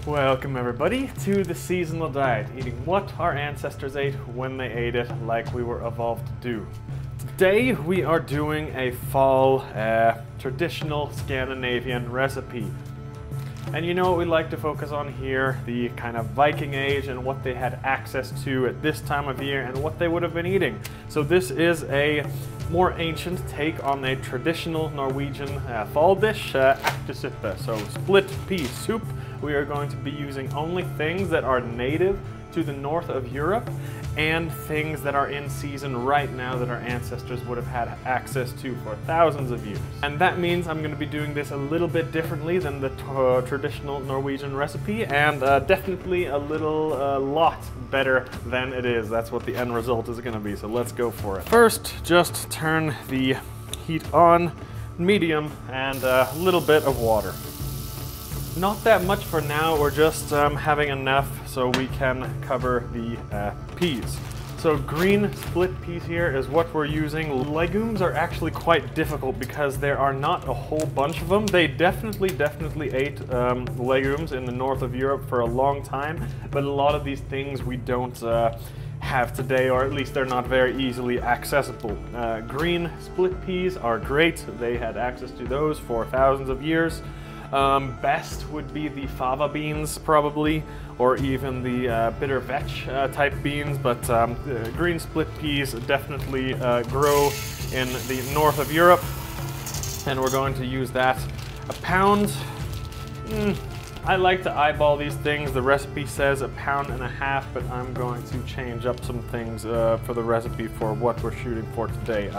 Welcome everybody to the seasonal diet, eating what our ancestors ate when they ate it like we were evolved to do. Today we are doing a fall traditional Scandinavian recipe. And you know what we like to focus on here, the kind of Viking age and what they had access to at this time of year and what they would have been eating. So this is a more ancient take on a traditional Norwegian fall dish, Ertesuppe, so split pea soup. We are going to be using only things that are native to the north of Europe and things that are in season right now that our ancestors would have had access to for thousands of years. And that means I'm going to be doing this a little bit differently than the traditional Norwegian recipe, and definitely a lot better than it is. That's what the end result is going to be, so let's go for it. First, just turn the heat on, medium, and a little bit of water. Not that much for now, we're just having enough so we can cover the peas. So green split peas here is what we're using. Legumes are actually quite difficult because there are not a whole bunch of them. They definitely ate legumes in the north of Europe for a long time, but a lot of these things we don't have today, or at least they're not very easily accessible. Green split peas are great. They had access to those for thousands of years. Best would be the fava beans probably, or even the bitter vetch type beans, but green split peas definitely grow in the north of Europe, and we're going to use that. A pound, I like to eyeball these things. The recipe says 1.5 pounds, but I'm going to change up some things for the recipe for what we're shooting for today.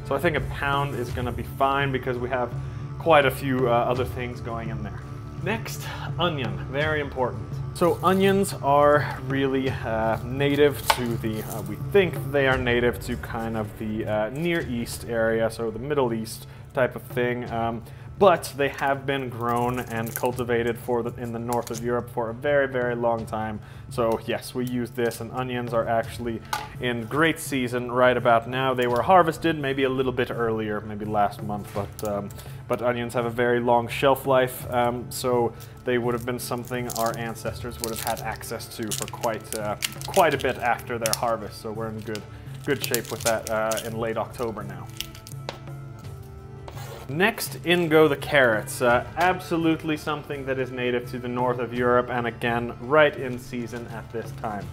So I think 1 pound is going to be fine because we have quite a few other things going in there. Next, onion, very important. So onions are really native to the, we think they are native to kind of the Near East area, so the Middle East type of thing. But they have been grown and cultivated in the north of Europe for a very, very long time. So yes, we use this, and onions are actually in great season right about now. They were harvested maybe a little bit earlier, maybe last month, but onions have a very long shelf life, so they would have been something our ancestors would have had access to for quite a bit after their harvest. So we're in good shape with that in late October now. Next, in go the carrots. Absolutely something that is native to the north of Europe, and again, right in season at this time.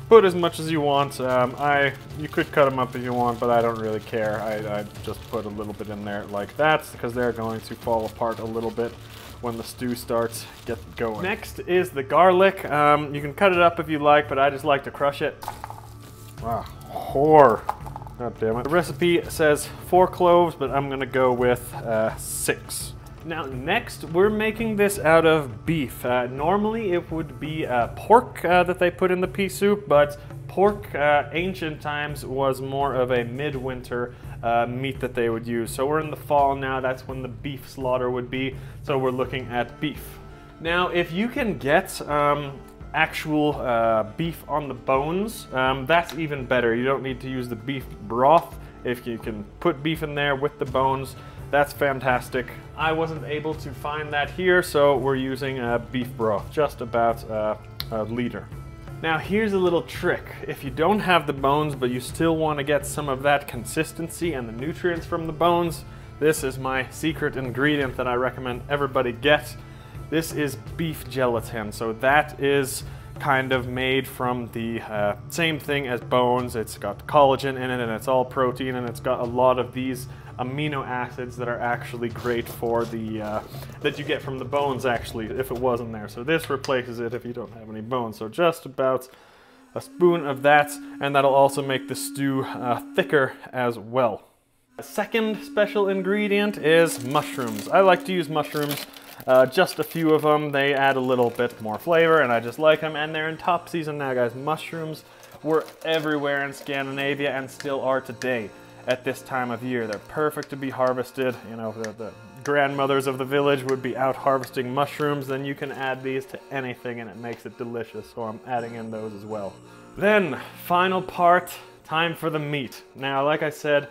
Put as much as you want. You could cut them up if you want, but I don't really care. I just put a little bit in there like that, because they're going to fall apart a little bit when the stew starts get going. Next is the garlic. You can cut it up if you like, but I just like to crush it. Wow, whore. God damn it. The recipe says 4 cloves, but I'm gonna go with 6. Now next, we're making this out of beef. Normally it would be pork that they put in the pea soup, but pork ancient times was more of a midwinter meat that they would use. So we're in the fall now, that's when the beef slaughter would be, so we're looking at beef. Now if you can get actual beef on the bones, that's even better. You don't need to use the beef broth. If you can put beef in there with the bones, that's fantastic. I wasn't able to find that here, so we're using beef broth, just about a liter. Now here's a little trick. If you don't have the bones, but you still want to get some of that consistency and the nutrients from the bones, this is my secret ingredient that I recommend everybody get. This is beef gelatin, so that is kind of made from the same thing as bones. It's got collagen in it, and it's all protein, and it's got a lot of these amino acids that are actually great for the that you get from the bones actually, if it wasn't there. So this replaces it if you don't have any bones. So just about a spoon of that, and that'll also make the stew thicker as well. The second special ingredient is mushrooms. I like to use mushrooms. Just a few of them. They add a little bit more flavor, and I just like them, and they're in top season now, guys. Mushrooms were everywhere in Scandinavia and still are today at this time of year. They're perfect to be harvested. You know, the grandmothers of the village would be out harvesting mushrooms. Then you can add these to anything and it makes it delicious, so I'm adding in those as well. Then, final part, time for the meat. Now, like I said,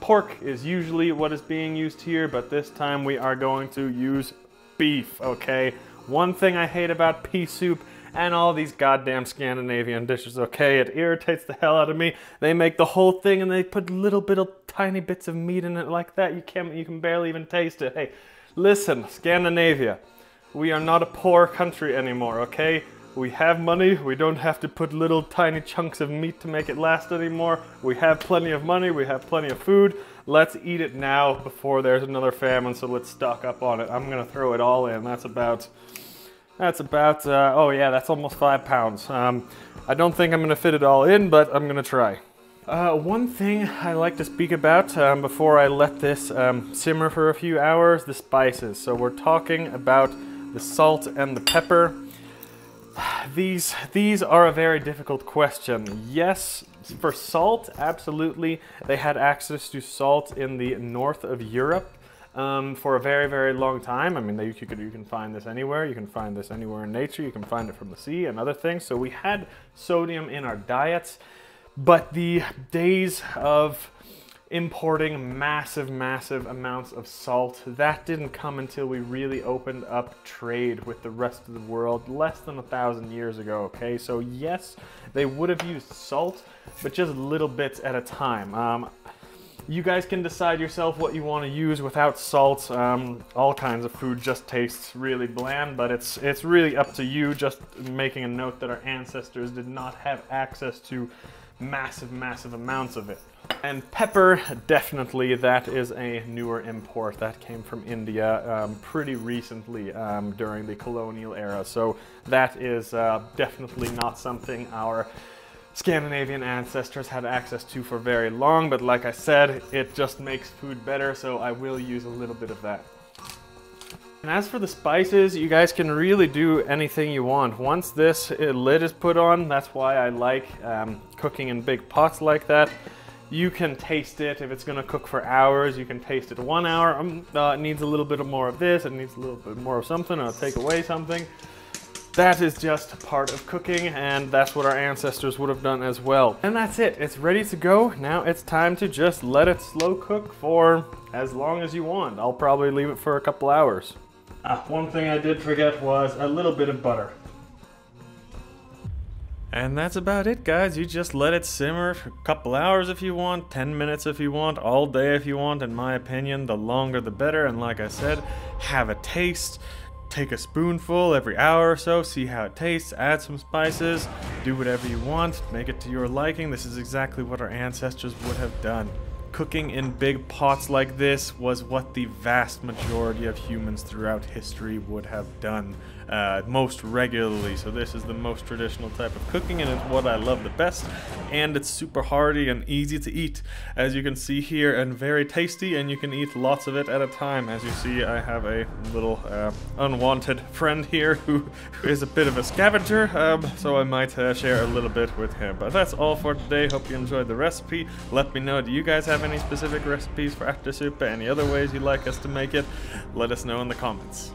pork is usually what is being used here, but this time we are going to use beef, okay? One thing I hate about pea soup and all these goddamn Scandinavian dishes, okay? It irritates the hell out of me. They make the whole thing and they put little bit of tiny bits of meat in it like that. You can barely even taste it. Hey, listen, Scandinavia, we are not a poor country anymore, okay? We have money, we don't have to put little tiny chunks of meat to make it last anymore. We have plenty of money, we have plenty of food. Let's eat it now before there's another famine, so let's stock up on it. I'm gonna throw it all in. That's about, oh yeah, that's almost 5 pounds. I don't think I'm gonna fit it all in, but I'm gonna try. One thing I like to speak about before I let this simmer for a few hours, the spices. So we're talking about the salt and the pepper. These are a very difficult question. Yes, for salt, absolutely. They had access to salt in the north of Europe for a very, very long time. I mean, you can find this anywhere. You can find this anywhere in nature. You can find it from the sea and other things. So we had sodium in our diets, but the days of importing massive amounts of salt, that didn't come until we really opened up trade with the rest of the world less than 1,000 years ago, okay? So yes, they would have used salt, but just little bits at a time. You guys can decide yourself what you want to use without salt. All kinds of food just tastes really bland, but it's really up to you. Just making a note that our ancestors did not have access to massive amounts of it. And pepper, definitely, that is a newer import that came from India pretty recently during the colonial era. So that is definitely not something our Scandinavian ancestors had access to for very long, but like I said, it just makes food better, so I will use a little bit of that. And as for the spices, you guys can really do anything you want. Once this lid is put on, that's why I like cooking in big pots like that. You can taste it. If it's gonna cook for hours, you can taste it 1 hour. It needs a little bit more of this, it needs a little bit more of something, I'll take away something. That is just part of cooking, and that's what our ancestors would have done as well. And that's it, it's ready to go. Now it's time to just let it slow cook for as long as you want. I'll probably leave it for a couple hours. One thing I did forget was a little bit of butter. And that's about it, guys. You just let it simmer for a couple hours if you want, 10 minutes if you want, all day if you want. In my opinion, the longer the better. And like I said, have a taste. Take a spoonful every hour or so, see how it tastes, add some spices, do whatever you want, make it to your liking. This is exactly what our ancestors would have done. Cooking in big pots like this was what the vast majority of humans throughout history would have done most regularly. So this is the most traditional type of cooking, and it's what I love the best. And it's super hearty and easy to eat, as you can see here, and very tasty, and you can eat lots of it at a time. As you see, I have a little unwanted friend here who is a bit of a scavenger, so I might share a little bit with him. But that's all for today. Hope you enjoyed the recipe. Let me know, do you guys have any specific recipes for ärtesuppe? Any other ways you'd like us to make it? Let us know in the comments.